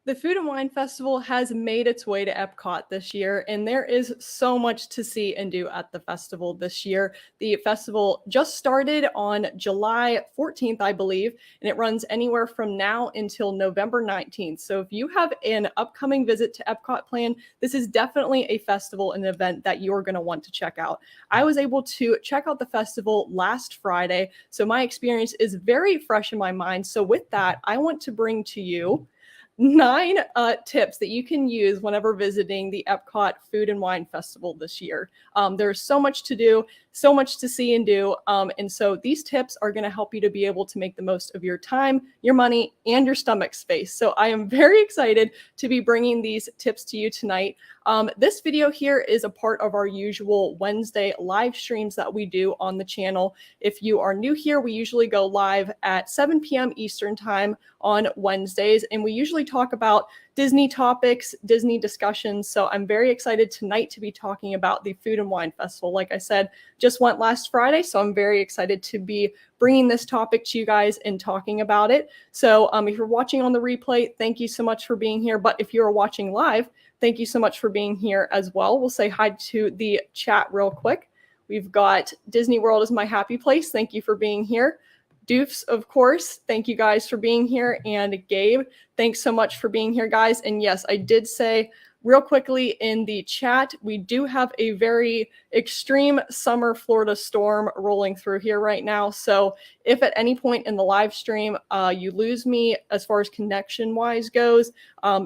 The Food and Wine Festival has made its way to Epcot this year, and there is so much to see and do at the festival this year. The festival just started on July 14th, I believe, and it runs anywhere from now until November 19th. So if you have an upcoming visit to Epcot planned, this is definitely a festival and event that you're going to want to check out. I was able to check out the festival last Friday, so my experience is very fresh in my mind. So with that, I want to bring to you 9 tips that you can use whenever visiting the Epcot Food and Wine Festival this year. There's so much to do, so much to see and do. And so these tips are going to help you to be able to make the most of your time, your money, and your stomach space. So I am very excited to be bringing these tips to you tonight. This video here is a part of our usual Wednesday live streams that we do on the channel. If you are new here, we usually go live at 7 p.m. Eastern time on Wednesdays, and we usually talk about Disney topics, Disney discussions. So I'm very excited tonight to be talking about the Food and Wine Festival. Like I said, just went last Friday, so I'm very excited to be bringing this topic to you guys and talking about it. So if you're watching on the replay, thank you so much for being here. But if you're watching live, thank you so much for being here as well. We'll say hi to the chat real quick. We've got Disney World is my happy place. Thank you for being here. Doofs, of course, thank you guys for being here. And Gabe, thanks so much for being here, guys. And yes, I did say real quickly in the chat, we do have a very extreme summer Florida storm rolling through here right now. So if at any point in the live stream you lose me as far as connection wise goes,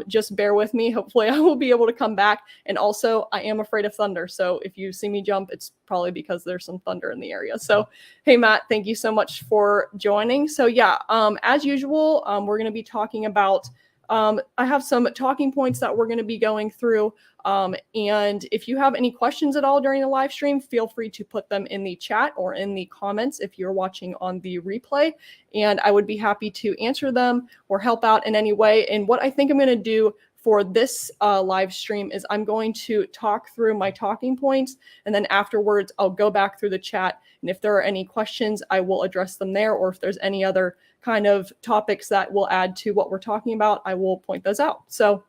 just bear with me. Hopefully I will be able to come back. And also I am afraid of thunder. So if you see me jump, it's probably because there's some thunder in the area. So, hey, Matt, thank you so much for joining. So yeah, as usual, we're going to be talking about I have some talking points that we're going to be going through. And if you have any questions at all during the live stream, feel free to put them in the chat or in the comments if you're watching on the replay. And I would be happy to answer them or help out in any way. And what I think I'm going to do for this live stream is I'm going to talk through my talking points, and then afterwards I'll go back through the chat, and if there are any questions I will address them there, or if there's any other kind of topics that will add to what we're talking about, I will point those out. So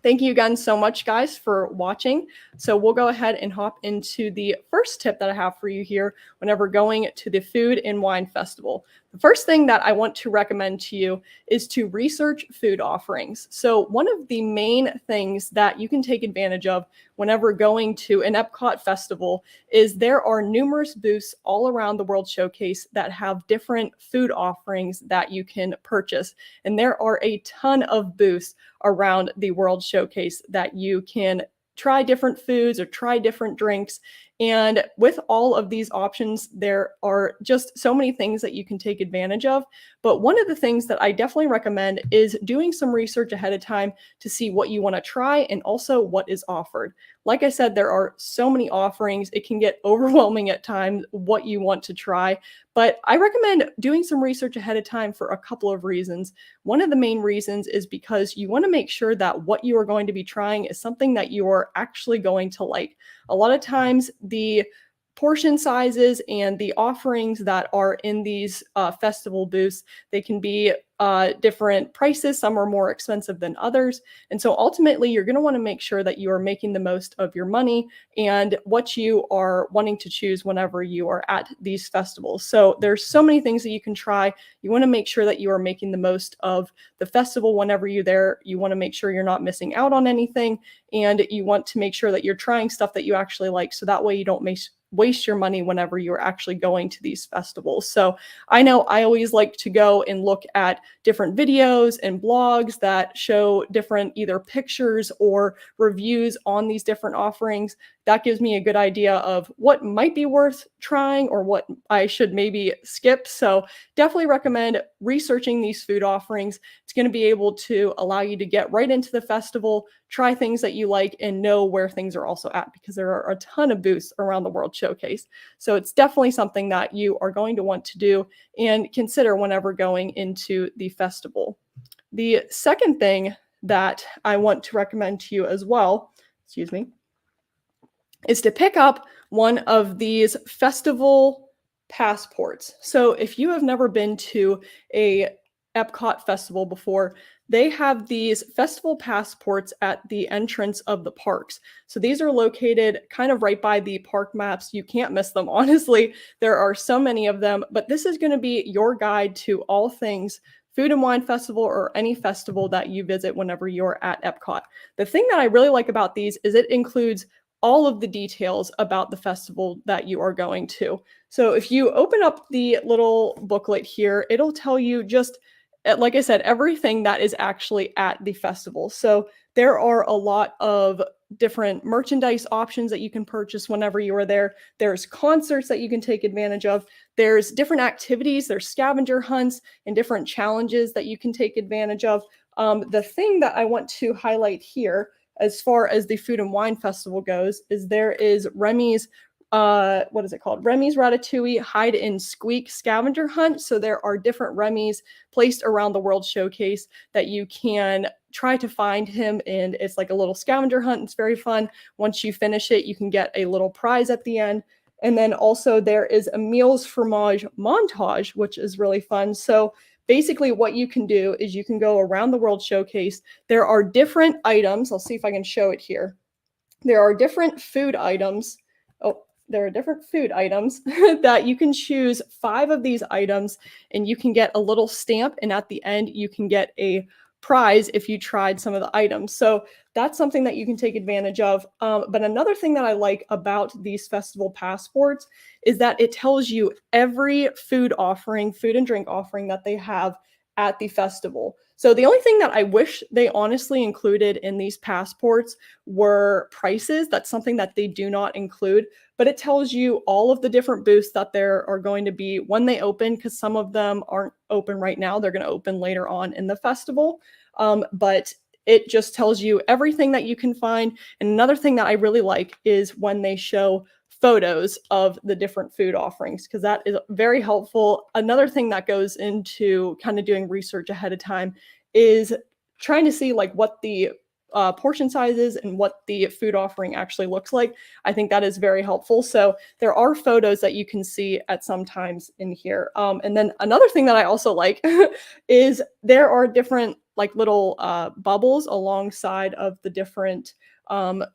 thank you again so much, guys, for watching. So we'll go ahead and hop into the first tip that I have for you here whenever going to the Food and Wine Festival. The first thing that I want to recommend to you is to research food offerings. So one of the main things that you can take advantage of whenever going to an Epcot festival is there are numerous booths all around the World Showcase that have different food offerings that you can purchase. And there are a ton of booths around the World Showcase that you can try different foods or try different drinks. And with all of these options, there are just so many things that you can take advantage of. But one of the things that I definitely recommend is doing some research ahead of time to see what you want to try and also what is offered. Like I said, there are so many offerings. It can get overwhelming at times what you want to try. But I recommend doing some research ahead of time for a couple of reasons. One of the main reasons is because you want to make sure that what you are going to be trying is something that you are actually going to like. A lot of times the portion sizes and the offerings that are in these festival booths, they can be different prices. Some are more expensive than others. And so ultimately, you're going to want to make sure that you are making the most of your money and what you are wanting to choose whenever you are at these festivals. So there's so many things that you can try. You want to make sure that you are making the most of the festival whenever you're there. You want to make sure you're not missing out on anything. And you want to make sure that you're trying stuff that you actually like. So that way you don't waste your money whenever you're actually going to these festivals. So I know I always like to go and look at different videos and blogs that show different either pictures or reviews on these different offerings. That gives me a good idea of what might be worth trying or what I should maybe skip. So definitely recommend researching these food offerings. It's going to be able to allow you to get right into the festival, try things that you like, and know where things are also at, because there are a ton of booths around the World Showcase. So it's definitely something that you are going to want to do and consider whenever going into the festival. The second thing that I want to recommend to you as well, is to pick up one of these festival passports. So if you have never been to a Epcot Festival before, they have these festival passports at the entrance of the parks. So these are located kind of right by the park maps. You can't miss them, honestly. There are so many of them, but this is going to be your guide to all things Food and Wine Festival or any festival that you visit whenever you're at Epcot. The thing that I really like about these is it includes all of the details about the festival that you are going to. So if you open up the little booklet here, it'll tell you just, like I said, everything that is actually at the festival. So there are a lot of different merchandise options that you can purchase whenever you are there. There's concerts that you can take advantage of. There's different activities, there's scavenger hunts and different challenges that you can take advantage of. The thing that I want to highlight here, as far as the Food and Wine Festival goes, is there is Remy's what is it called? Remy's Ratatouille Hide and Squeak Scavenger Hunt. So there are different Remy's placed around the World Showcase that you can try to find him, and it's like a little scavenger hunt. It's very fun. Once you finish it, you can get a little prize at the end. And then also there is a Meals Fromage montage, which is really fun. So basically what you can do is you can go around the World Showcase. There are different items. I'll see if I can show it here. There are different food items. Oh, there are different food items that you can choose 5 of these items, and you can get a little stamp, and at the end you can get a prize if you tried some of the items. So that's something that you can take advantage of. But another thing that I like about these festival passports is that it tells you every food offering, food and drink offering that they have at the festival. So the only thing that I wish they honestly included in these passports were prices. That's something that they do not include, but it tells you all of the different booths that there are going to be when they open, because some of them aren't open right now. They're going to open later on in the festival. But it just tells you everything that you can find. And another thing that I really like is when they show photos of the different food offerings, because that is very helpful. Another thing that goes into kind of doing research ahead of time is trying to see like what the portion sizes and what the food offering actually looks like. I think that is very helpful. So there are photos that you can see at some times in here. And then another thing that I also like is there are different like little bubbles alongside of the different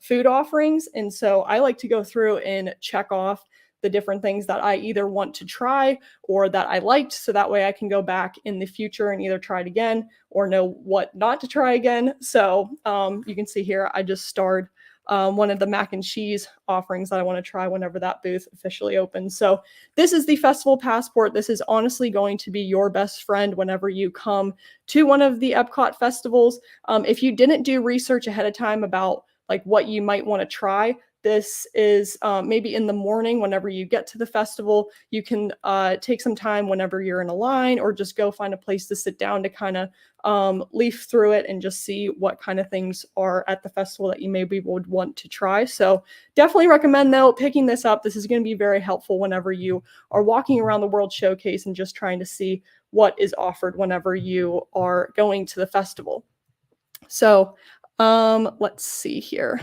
food offerings. And so I like to go through and check off the different things that I either want to try or that I liked. So that way I can go back in the future and either try it again or know what not to try again. So you can see here, I just starred one of the mac and cheese offerings that I want to try whenever that booth officially opens. So this is the festival passport. This is honestly going to be your best friend whenever you come to one of the Epcot festivals. If you didn't do research ahead of time about like what you might want to try, this is maybe in the morning whenever you get to the festival. You can take some time whenever you're in a line, or just go find a place to sit down to kind of leaf through it and just see what kind of things are at the festival that you maybe would want to try. So definitely recommend though picking this up. This is going to be very helpful whenever you are walking around the World Showcase and just trying to see what is offered whenever you are going to the festival. So let's see here.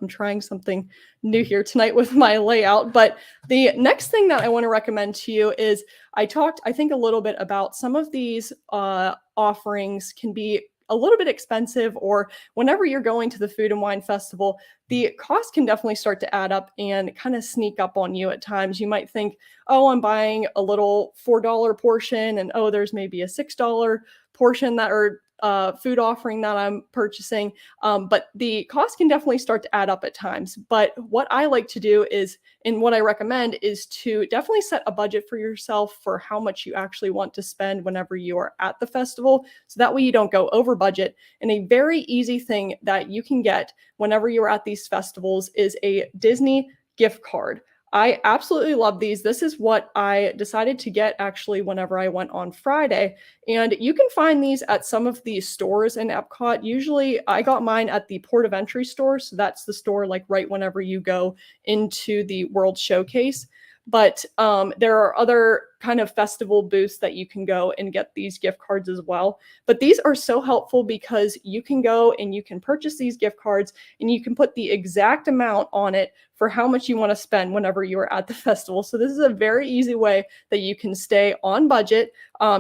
I'm trying something new here tonight with my layout, but the next thing that I want to recommend to you is I think, a little bit about some of these offerings can be a little bit expensive, or whenever you're going to the Food and Wine Festival, the cost can definitely start to add up and kind of sneak up on you at times. You might think, oh, I'm buying a little $4 portion, and oh, there's maybe a $6 portion that are food offering that I'm purchasing. But the cost can definitely start to add up at times. But what I like to do is, and what I recommend is to definitely set a budget for yourself for how much you actually want to spend whenever you are at the festival. So that way you don't go over budget. And a very easy thing that you can get whenever you're at these festivals is a Disney gift card. I absolutely love these. This is what I decided to get actually whenever I went on Friday. And you can find these at some of the stores in Epcot. Usually I got mine at the Port of Entry store. So that's the store like right whenever you go into the World Showcase. But there are other kind of festival booths that you can go and get these gift cards as well. But these are so helpful because you can go and you can purchase these gift cards and you can put the exact amount on it for how much you want to spend whenever you are at the festival. So this is a very easy way that you can stay on budget.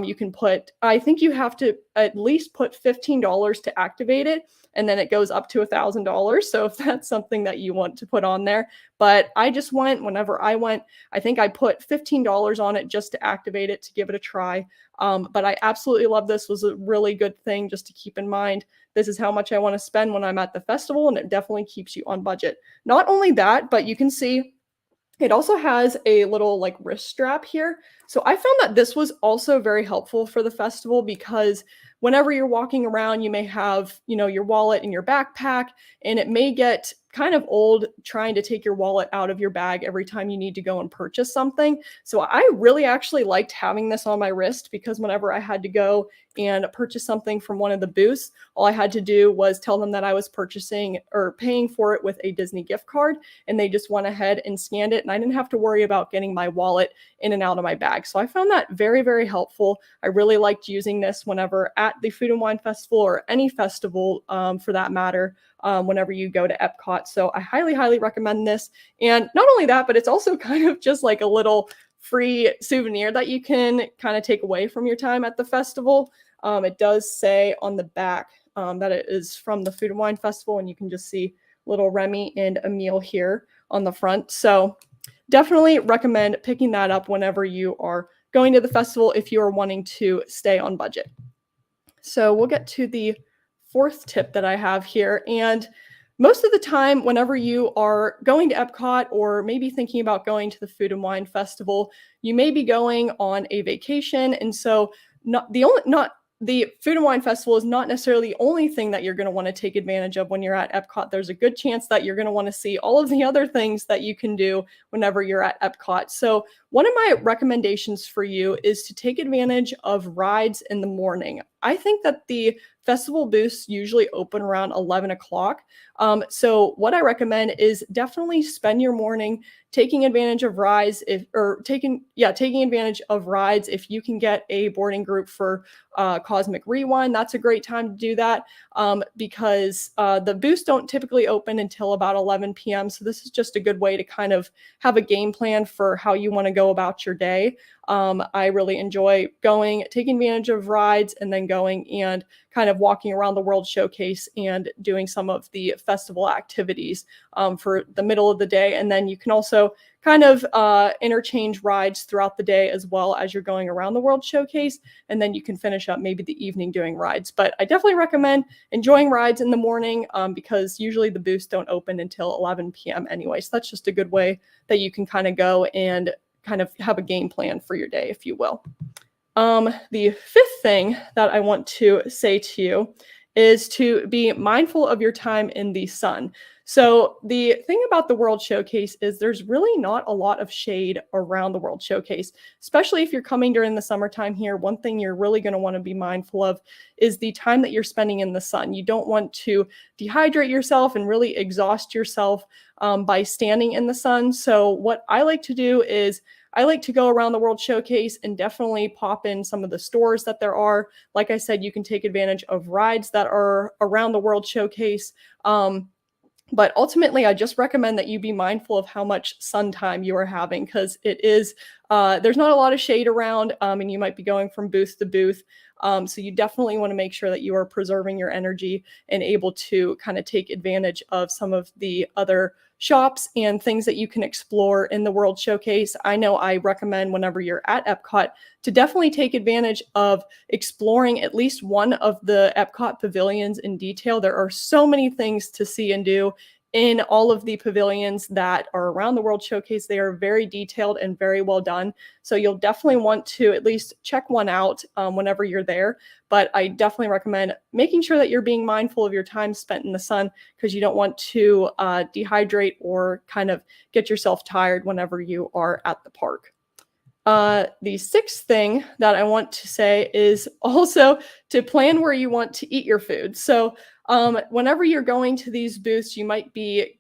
You can put, I think you have to at least put $15 to activate it, and then it goes up to $1,000. So if that's something that you want to put on there, but I just went, whenever I went, I think I put $15 on it just to activate it, to give it a try. But I absolutely love this. Was a really good thing just to keep in mind. This is how much I want to spend when I'm at the festival, and it definitely keeps you on budget. Not only that, but you can see it also has a little like wrist strap here. So I found that this was also very helpful for the festival because whenever you're walking around, you may have, your wallet in your backpack, and it may get kind of old trying to take your wallet out of your bag every time you need to go and purchase something. So I really actually liked having this on my wrist because whenever I had to go and purchase something from one of the booths, all I had to do was tell them that I was purchasing or paying for it with a Disney gift card, and they just went ahead and scanned it, and I didn't have to worry about getting my wallet in and out of my bag. So I found that very, very helpful. I really liked using this whenever at the Food and Wine Festival or any festival for that matter, whenever you go to Epcot. So I highly, highly recommend this. And not only that, but it's also kind of just like a little free souvenir that you can kind of take away from your time at the festival. It does say on the back that it is from the Food and Wine Festival, and you can just see little Remy and Emile here on the front. So definitely recommend picking that up whenever you are going to the festival if you are wanting to stay on budget. So we'll get to the fourth tip that I have here. And most of the time, whenever you are going to Epcot or maybe thinking about going to the Food and Wine Festival, you may be going on a vacation. And so the Food and Wine Festival is not necessarily the only thing that you're going to want to take advantage of when you're at Epcot. There's a good chance that you're going to want to see all of the other things that you can do whenever you're at Epcot. So one of my recommendations for you is to take advantage of rides in the morning. I think that the festival booths usually open around 11 o'clock. So what I recommend is definitely spend your morning taking advantage of rides taking advantage of rides. If you can get a boarding group for Cosmic Rewind, that's a great time to do that because the booths don't typically open until about 11 p.m. So this is just a good way to kind of have a game plan for how you want to go about your day. I really enjoy taking advantage of rides, and then going and kind of walking around the World Showcase and doing some of the festival activities for the middle of the day. And then you can also kind of interchange rides throughout the day as well as you're going around the World Showcase. And then you can finish up maybe the evening doing rides. But I definitely recommend enjoying rides in the morning because usually the booths don't open until 11 p.m. anyway. So that's just a good way that you can kind of go and kind of have a game plan for your day, if you will. The fifth thing that I want to say to you is to be mindful of your time in the sun. So the thing about the World Showcase is there's really not a lot of shade around the World Showcase, especially if you're coming during the summertime here. One thing you're really going to want to be mindful of is the time that you're spending in the sun. You don't want to dehydrate yourself and really exhaust yourself by standing in the sun. So what I like to do is I like to go around the World Showcase and definitely pop in some of the stores that there are. Like I said, you can take advantage of rides that are around the World Showcase. But ultimately, I just recommend that you be mindful of how much sun time you are having, because there's not a lot of shade around, and you might be going from booth to booth. So you definitely want to make sure that you are preserving your energy and able to kind of take advantage of some of the other shops and things that you can explore in the World Showcase. I know I recommend whenever you're at Epcot to definitely take advantage of exploring at least one of the Epcot pavilions in detail. There are so many things to see and do in all of the pavilions that are around the World Showcase. They are very detailed and very well done. So you'll definitely want to at least check one out whenever you're there. But I definitely recommend making sure that you're being mindful of your time spent in the sun, because you don't want to dehydrate or kind of get yourself tired whenever you are at the park. The sixth thing that I want to say is also to plan where you want to eat your food. So, whenever you're going to these booths, you might be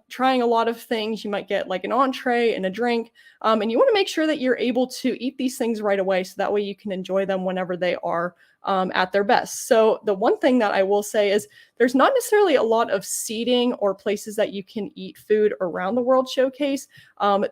trying a lot of things. You might get like an entree and a drink, and you want to make sure that you're able to eat these things right away, so that way you can enjoy them whenever they are at their best. So, the one thing that I will say is there's not necessarily a lot of seating or places that you can eat food around the World Showcase.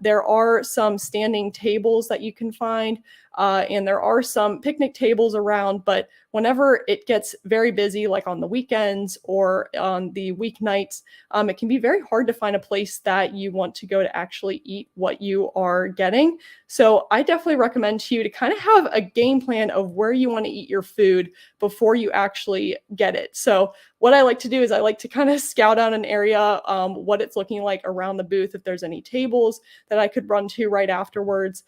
There are some standing tables that you can find, and there are some picnic tables around. But whenever it gets very busy, like on the weekends or on the weeknights, it can be very hard to find a place that you want to go to actually eat what you are getting. So I definitely recommend to you to kind of have a game plan of where you want to eat your food before you actually get it. So what I like to do is I like to kind of scout out an area, what it's looking like around the booth, if there's any tables that I could run to right afterwards,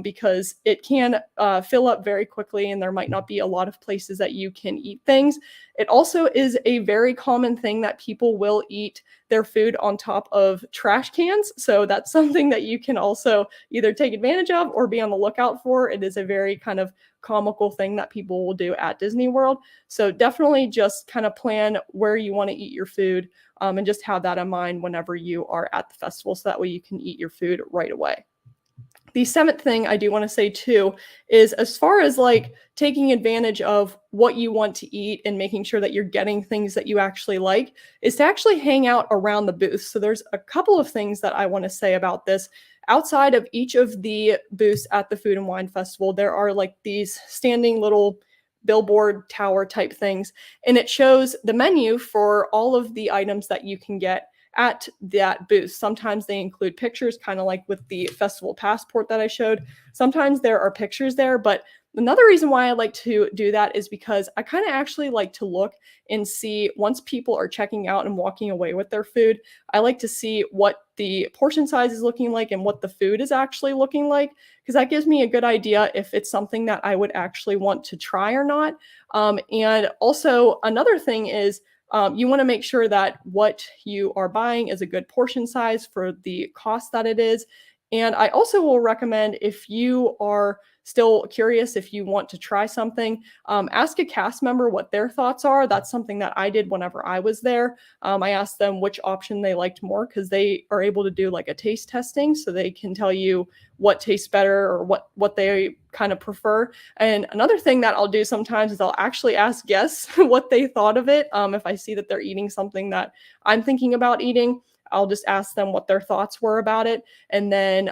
because it can fill up very quickly and there might not be a lot of places that you can eat things. It also is a very common thing that people will eat their food on top of trash cans. So that's something that you can also either take advantage of or be on the lookout for. It is a very kind of comical thing that people will do at Disney World. So definitely just kind of plan where you want to eat your food, and just have that in mind whenever you are at the festival. So that way you can eat your food right away. The seventh thing I do want to say too is, as far as like taking advantage of what you want to eat and making sure that you're getting things that you actually like, is to actually hang out around the booths. So there's a couple of things that I want to say about this. Outside of each of the booths at the Food and Wine Festival, there are like these standing little billboard tower type things, and it shows the menu for all of the items that you can get at that booth. Sometimes they include pictures, kind of like with the festival passport that I showed. Sometimes there are pictures there, but another reason why I like to do that is because I kind of actually like to look and see, once people are checking out and walking away with their food, I like to see what the portion size is looking like and what the food is actually looking like, because that gives me a good idea if it's something that I would actually want to try or not. And also, another thing is, you want to make sure that what you are buying is a good portion size for the cost that it is. And I also will recommend, if you are still curious, if you want to try something, ask a cast member what their thoughts are. That's something that I did whenever I was there. I asked them which option they liked more, because they are able to do like a taste testing, so they can tell you what tastes better or what they kind of prefer. And another thing that I'll do sometimes is I'll actually ask guests what they thought of it. If I see that they're eating something that I'm thinking about eating, I'll just ask them what their thoughts were about it, and then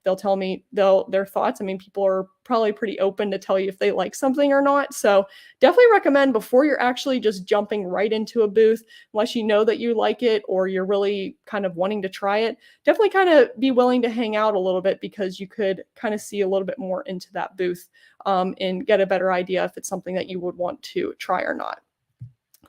they'll tell me their thoughts. I mean, people are probably pretty open to tell you if they like something or not. So definitely recommend, before you're actually just jumping right into a booth, unless you know that you like it or you're really kind of wanting to try it, definitely kind of be willing to hang out a little bit, because you could kind of see a little bit more into that booth, and get a better idea if it's something that you would want to try or not.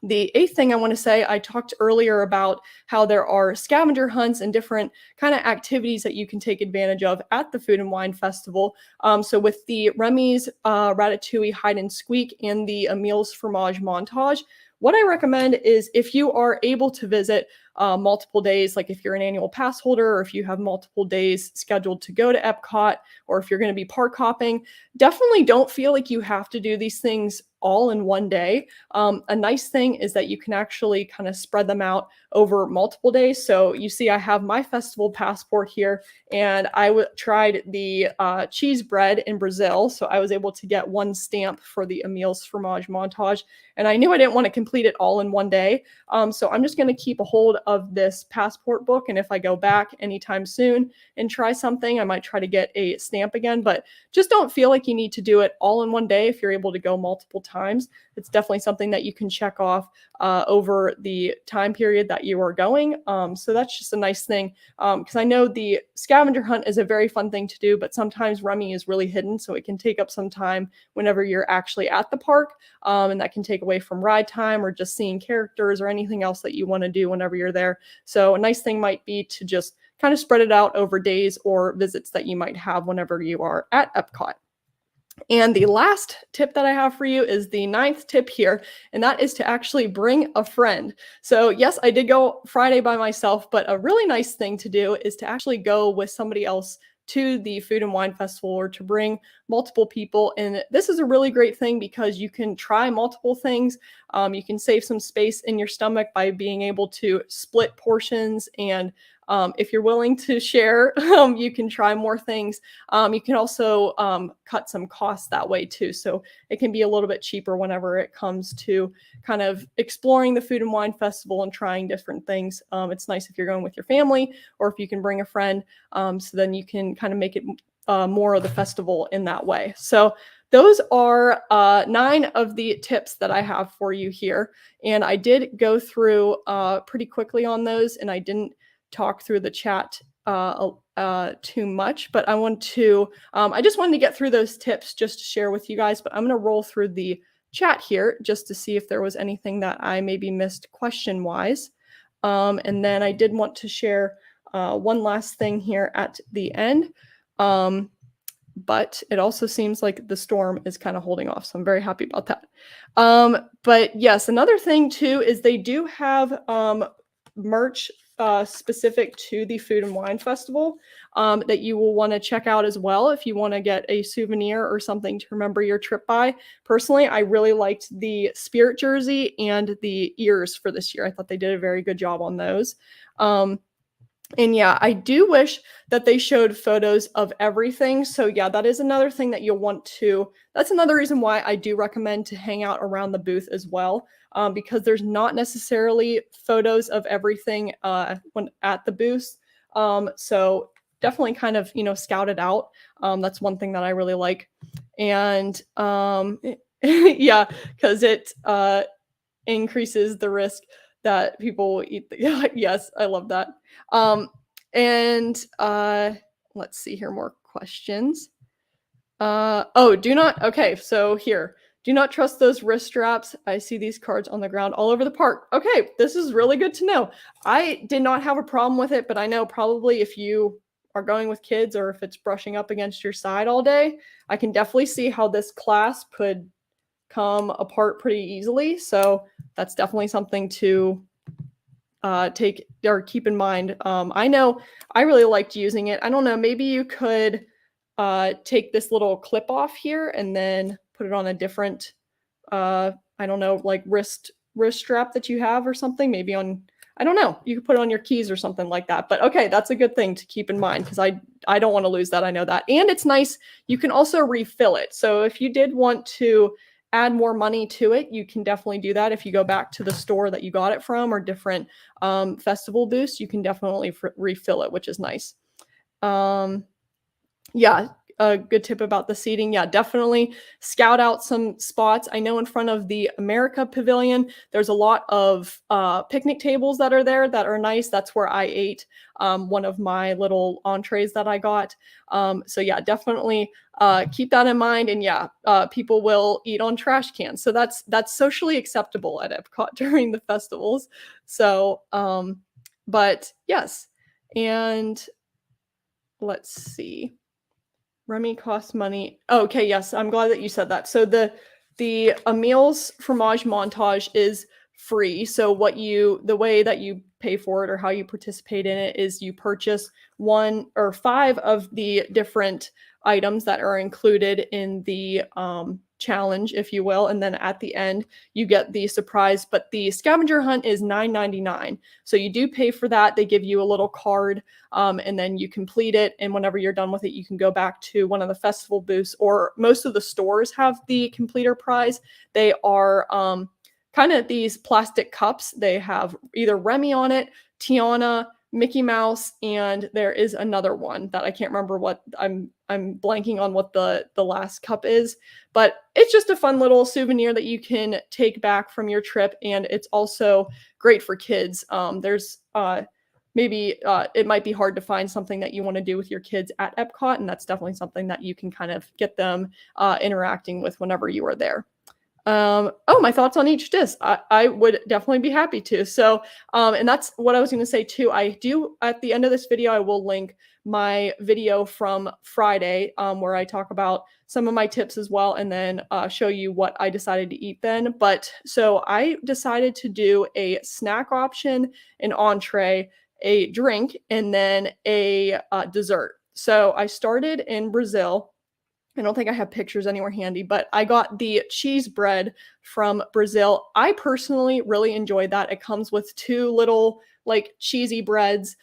The eighth thing I want to say, I talked earlier about how there are scavenger hunts and different kind of activities that you can take advantage of at the Food and Wine Festival. So with the Remy's Ratatouille Hide and Squeak and the Emil's Fromage Montage, what I recommend is, if you are able to visit multiple days, like if you're an annual pass holder or if you have multiple days scheduled to go to Epcot, or if you're going to be park hopping, definitely don't feel like you have to do these things all in one day. A nice thing is that you can actually kind of spread them out over multiple days. So you see, I have my festival passport here, and I tried the cheese bread in Brazil. So I was able to get one stamp for the Emil's Fromage Montage, and I knew I didn't want to complete it all in one day. So I'm just going to keep a hold of this passport book, and if I go back anytime soon and try something, I might try to get a stamp again. But just don't feel like you need to do it all in one day if you're able to go multiple times. It's definitely something that you can check off over the time period that you are going. So that's just a nice thing, because I know the scavenger hunt is a very fun thing to do, but sometimes Remy is really hidden, so it can take up some time whenever you're actually at the park, and that can take away from ride time or just seeing characters or anything else that you want to do whenever you're there. So a nice thing might be to just kind of spread it out over days or visits that you might have whenever you are at Epcot. And the last tip that I have for you is the ninth tip here, and that is to actually bring a friend. So yes, I did go Friday by myself, but a really nice thing to do is to actually go with somebody else to the Food and Wine Festival or to bring multiple people. And this is a really great thing because you can try multiple things. You can save some space in your stomach by being able to split portions. And if you're willing to share, you can try more things. You can also cut some costs that way too. So it can be a little bit cheaper whenever it comes to kind of exploring the Food and Wine Festival and trying different things. It's nice if you're going with your family or if you can bring a friend. So then you can kind of make it more of the festival in that way. So those are 9 of the tips that I have for you here. And I did go through pretty quickly on those, and I didn't talk through the chat too much, but I just wanted to get through those tips just to share with you guys, but I'm going to roll through the chat here just to see if there was anything that I maybe missed question wise. And then I did want to share one last thing here at the end. But it also seems like the storm is kind of holding off. So I'm very happy about that. But yes, another thing too is they do have merch specific to the Food and Wine Festival that you will want to check out as well if you want to get a souvenir or something to remember your trip by. Personally, I really liked the Spirit jersey and the ears for this year. I thought they did a very good job on those. And yeah, I do wish that they showed photos of everything. So yeah, that is another thing that you'll want to, that's another reason why I do recommend to hang out around the booth as well, because there's not necessarily photos of everything when at the booth. So definitely kind of, scout it out. That's one thing that I really like. And yeah, because it increases the risk that people will eat. Yes, I love that. And let's see here, more questions. Okay, so here, do not trust those wrist straps. I see these cards on the ground all over the park. Okay, this is really good to know. I did not have a problem with it, but I know probably if you are going with kids or if it's brushing up against your side all day, I can definitely see how this clasp could come apart pretty easily. So that's definitely something to take or keep in mind. I know I really liked using it. I don't know, maybe you could take this little clip off here and then put it on a different, I don't know, like wrist strap that you have or something. Maybe on, I don't know, you could put it on your keys or something like that. But okay, that's a good thing to keep in mind because I don't want to lose that. I know that. And it's nice. You can also refill it. So if you did want to add more money to it, you can definitely do that. If you go back to the store that you got it from or different festival booths, you can definitely refill it, which is nice. Yeah, a good tip about the seating. Yeah, definitely scout out some spots. I know in front of the America Pavilion, there's a lot of picnic tables that are there that are nice. That's where I ate one of my little entrees that I got. So yeah, definitely keep that in mind. And yeah, people will eat on trash cans. So that's socially acceptable at Epcot during the festivals. So, but yes, and let's see. Remy costs money. Okay, yes, I'm glad that you said that. So the Emil's fromage montage is free. So the way that you pay for it or how you participate in it is you purchase 1 or 5 of the different items that are included in the challenge, if you will, and then at the end you get the surprise. But the scavenger hunt is $9.99, so you do pay for that. They give you a little card, and then you complete it, and whenever you're done with it, you can go back to one of the festival booths, or most of the stores have the completer prize. They are kind of these plastic cups. They have either Remy on it, Tiana, Mickey Mouse, and there is another one that I can't remember what. I'm blanking on what the last cup is, but it's just a fun little souvenir that you can take back from your trip, and it's also great for kids. There's maybe it might be hard to find something that you want to do with your kids at Epcot, and that's definitely something that you can kind of get them interacting with whenever you are there. My thoughts on each disc. I would definitely be happy to. So, and that's what I was going to say too. I do, at the end of this video, I will link my video from Friday, where I talk about some of my tips as well, and then show you what I decided to eat then. But so I decided to do a snack option, an entree, a drink, and then a dessert. So I started in Brazil. I don't think I have pictures anywhere handy, but I got the cheese bread from Brazil. I personally really enjoyed that. It comes with two little like cheesy breads,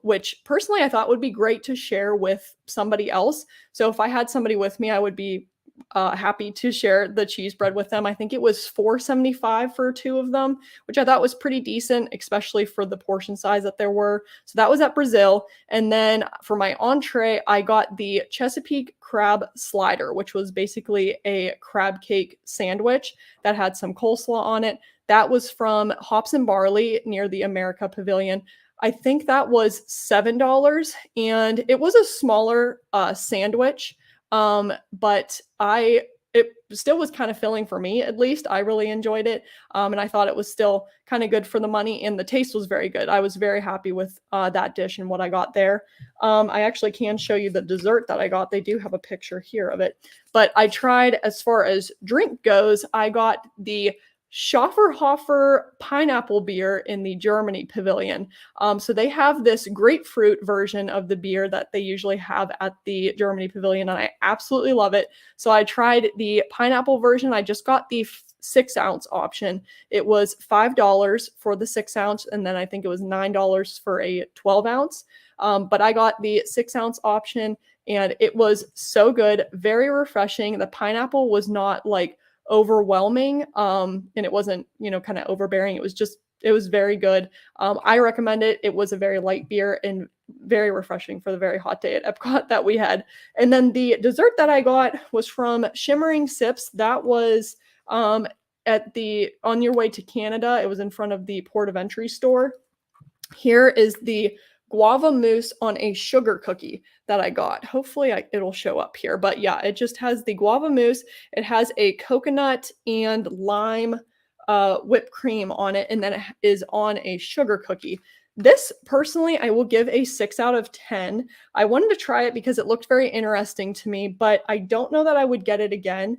which personally I thought would be great to share with somebody else. So if I had somebody with me, I would be happy to share the cheese bread with them. I think it was 4.75 for two of them, which I thought was pretty decent, especially for the portion size that there were. So that was at Brazil. And then for my entree, I got the Chesapeake crab slider, which was basically a crab cake sandwich that had some coleslaw on it. That was from Hops and Barley near the America Pavilion. I think that was $7, and it was a smaller sandwich. But it still was kind of filling for me, at least. I really enjoyed it. And I thought it was still kind of good for the money, and the taste was very good. I was very happy with that dish and what I got there. I actually can show you the dessert that I got. They do have a picture here of it. But I tried, as far as drink goes, I got the Schafferhofer pineapple beer in the Germany pavilion. So they have this grapefruit version of the beer that they usually have at the Germany pavilion, and I absolutely love it. So I tried the pineapple version. I just got the 6-ounce option. It was $5 for the 6-ounce, and then I think it was $9 for a 12-ounce. But I got the 6-ounce option, and it was so good, very refreshing. The pineapple was not like overwhelming, and it wasn't, kind of overbearing. It was very good. I recommend it. It was a very light beer and very refreshing for the very hot day at Epcot that we had. And then the dessert that I got was from Shimmering Sips. That was on your way to Canada. It was in front of the port of entry store. Here is the guava mousse on a sugar cookie that I got. Hopefully it'll show up here. But yeah, it just has the guava mousse. It has a coconut and lime whipped cream on it, and then it is on a sugar cookie. This, personally, I will give a 6 out of 10. I wanted to try it because it looked very interesting to me, but I don't know that I would get it again.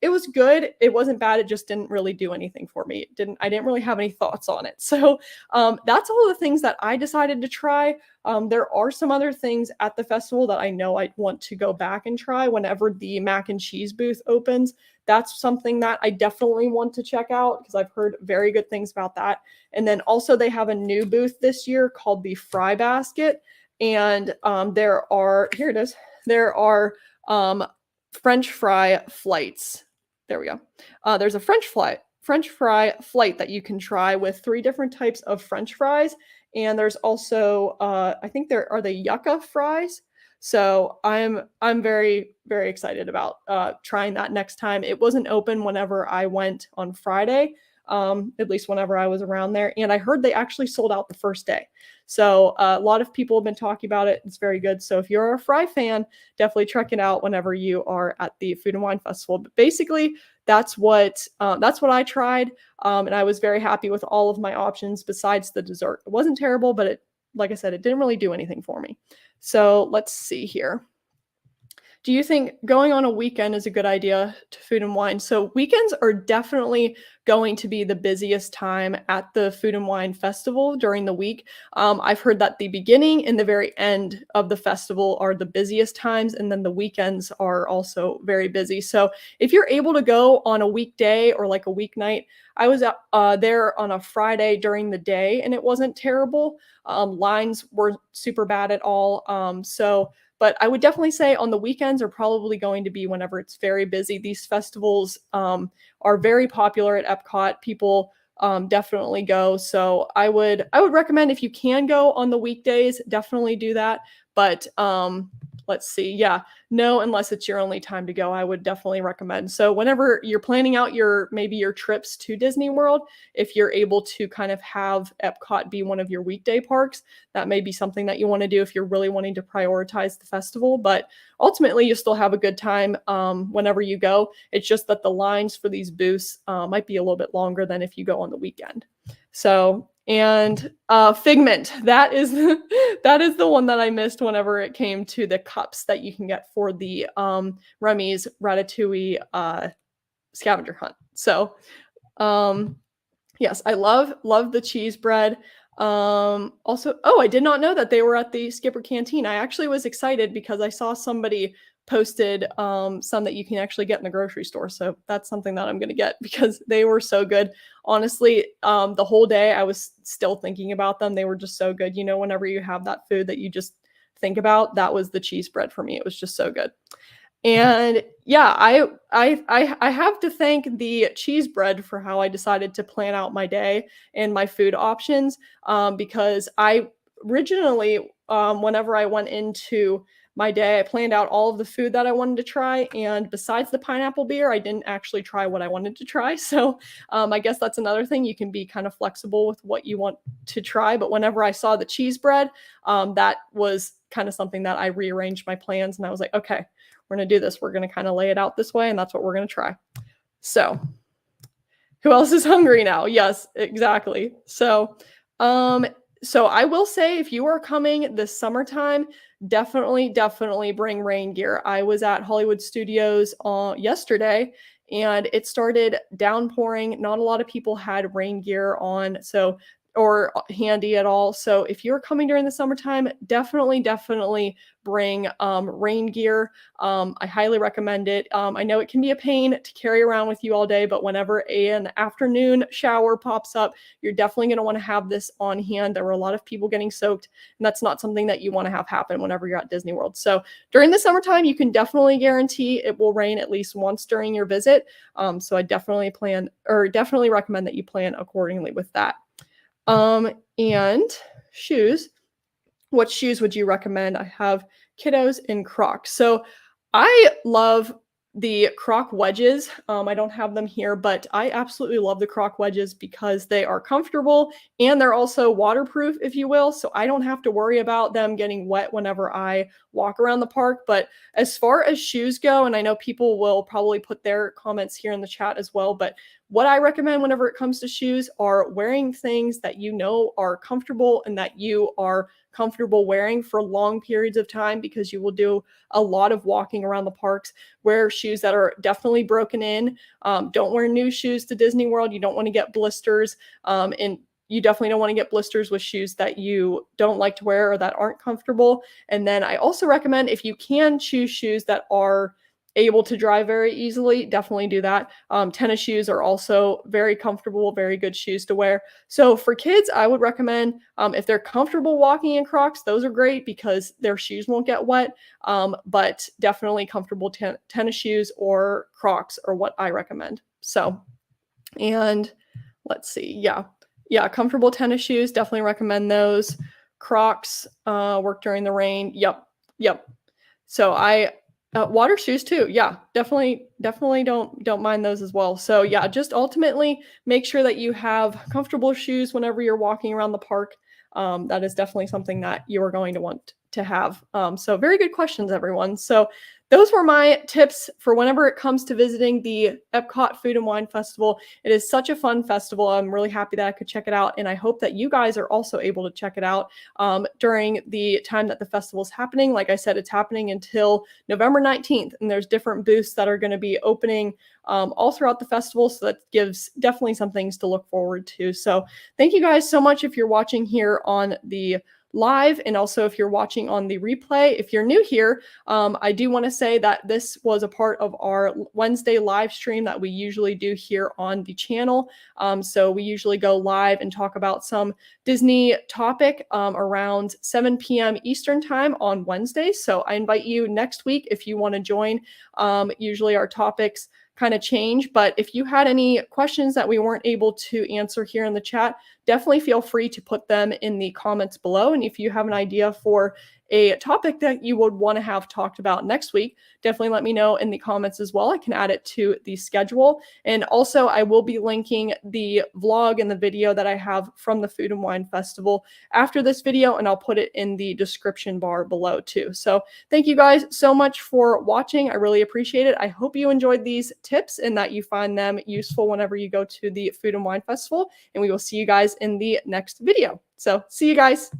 It was good. It wasn't bad. It just didn't really do anything for me. I didn't really have any thoughts on it. So that's all the things that I decided to try. There are some other things at the festival that I know I'd want to go back and try whenever the mac and cheese booth opens. That's something that I definitely want to check out because I've heard very good things about that. And then also they have a new booth this year called the Fry Basket. And here it is. There are French fry flights. There we go. There's a French fry flight that you can try with 3 different types of French fries. And there's also, I think there are the yucca fries. So I'm very, very excited about trying that next time. It wasn't open whenever I went on Friday, at least whenever I was around there. And I heard they actually sold out the first day. So a lot of people have been talking about it. It's very good. So if you're a fry fan, definitely check it out whenever you are at the Food and Wine Festival. But basically, that's what I tried, and I was very happy with all of my options besides the dessert. It wasn't terrible, but like I said, it didn't really do anything for me. So let's see here. Do you think going on a weekend is a good idea to Food and Wine? So weekends are definitely going to be the busiest time at the Food and Wine Festival during the week. I've heard that the beginning and the very end of the festival are the busiest times, and then the weekends are also very busy. So if you're able to go on a weekday or like a weeknight, I was there on a Friday during the day, and it wasn't terrible. Lines weren't super bad at all. But I would definitely say on the weekends are probably going to be whenever it's very busy. These festivals are very popular at Epcot. People definitely go. So I would recommend, if you can go on the weekdays, definitely do that. But let's see. Yeah, no, unless it's your only time to go, I would definitely recommend. So whenever you're planning out maybe your trips to Disney World, if you're able to kind of have Epcot be one of your weekday parks, that may be something that you want to do if you're really wanting to prioritize the festival. But ultimately, you still have a good time whenever you go. It's just that the lines for these booths might be a little bit longer than if you go on the weekend. So, and Figment, that is the one that I missed whenever it came to the cups that you can get for the Remy's Ratatouille scavenger hunt. So yes, I love the cheese bread. Also, oh, I did not know that they were at the Skipper Canteen. I actually was excited because I saw somebody posted some that you can actually get in the grocery store. So that's something that I'm gonna get because they were so good. Honestly, the whole day I was still thinking about them. They were just so good. You know, whenever you have that food that you just think about, that was the cheese bread for me. It was just so good. And yeah, I have to thank the cheese bread for how I decided to plan out my day and my food options, because I originally, whenever I went into my day, I planned out all of the food that I wanted to try, and besides the pineapple beer, I didn't actually try what I wanted to try. So, I guess that's another thing. You can be kind of flexible with what you want to try. But whenever I saw the cheese bread, that was kind of something that I rearranged my plans, and I was like, okay, we're going to do this. We're going to kind of lay it out this way, and that's what we're going to try. So, who else is hungry now? Yes, exactly. So I will say if you are coming this summertime, definitely bring rain gear. I was at Hollywood Studios yesterday and it started downpouring. Not a lot of people had rain gear on, so or handy at all. So if you're coming during the summertime, definitely bring rain gear. I highly recommend it. I know it can be a pain to carry around with you all day, but whenever an afternoon shower pops up, you're definitely going to want to have this on hand. There were a lot of people getting soaked, and that's not something that you want to have happen whenever you're at Disney World. So during the summertime, you can definitely guarantee it will rain at least once during your visit. So I definitely recommend that you plan accordingly with that. And shoes. What shoes would you recommend? I have kiddos in Crocs. So I love the Croc wedges. I don't have them here, but I absolutely love the Croc wedges because they are comfortable and they're also waterproof, if you will. So I don't have to worry about them getting wet whenever I walk around the park. But as far as shoes go, and I know people will probably put their comments here in the chat as well, but what I recommend whenever it comes to shoes are wearing things that you know are comfortable and that you are comfortable wearing for long periods of time, because you will do a lot of walking around the parks. Wear shoes that are definitely broken in. Don't wear new shoes to Disney World. You don't want to get blisters. And you definitely don't want to get blisters with shoes that you don't like to wear or that aren't comfortable. And then I also recommend, if you can choose shoes that are able to dry very easily, definitely do that. Tennis shoes are also very comfortable, very good shoes to wear. So for kids, I would recommend, if they're comfortable walking in Crocs, those are great because their shoes won't get wet. But definitely comfortable tennis shoes or Crocs are what I recommend. So, and let's see. Yeah, comfortable tennis shoes, definitely recommend those. Crocs work during the rain. Yep. So water shoes too. Yeah, definitely don't mind those as well. So yeah, just ultimately make sure that you have comfortable shoes whenever you're walking around the park. That is definitely something that you are going to want to have. So very good questions, everyone. So those were my tips for whenever it comes to visiting the Epcot Food and Wine Festival. It is such a fun festival. I'm really happy that I could check it out, and I hope that you guys are also able to check it out during the time that the festival is happening. Like I said, it's happening until November 19th, and there's different booths that are going to be opening all throughout the festival, so that gives definitely some things to look forward to. So thank you guys so much if you're watching here on the live, and also if you're watching on the replay. If you're new here, I do want to say that this was a part of our Wednesday live stream that we usually do here on the channel. So we usually go live and talk about some Disney topic around 7 p.m. Eastern time on Wednesday. So I invite you next week if you want to join. Usually our topics kind of change, but if you had any questions that we weren't able to answer here in the chat, definitely feel free to put them in the comments below. And if you have an idea for a topic that you would want to have talked about next week, definitely let me know in the comments as well. I can add it to the schedule. And also I will be linking the vlog and the video that I have from the Food and Wine Festival after this video, and I'll put it in the description bar below too. So thank you guys so much for watching. I really appreciate it. I hope you enjoyed these tips and that you find them useful whenever you go to the Food and Wine Festival, and we will see you guys in the next video. So see you guys.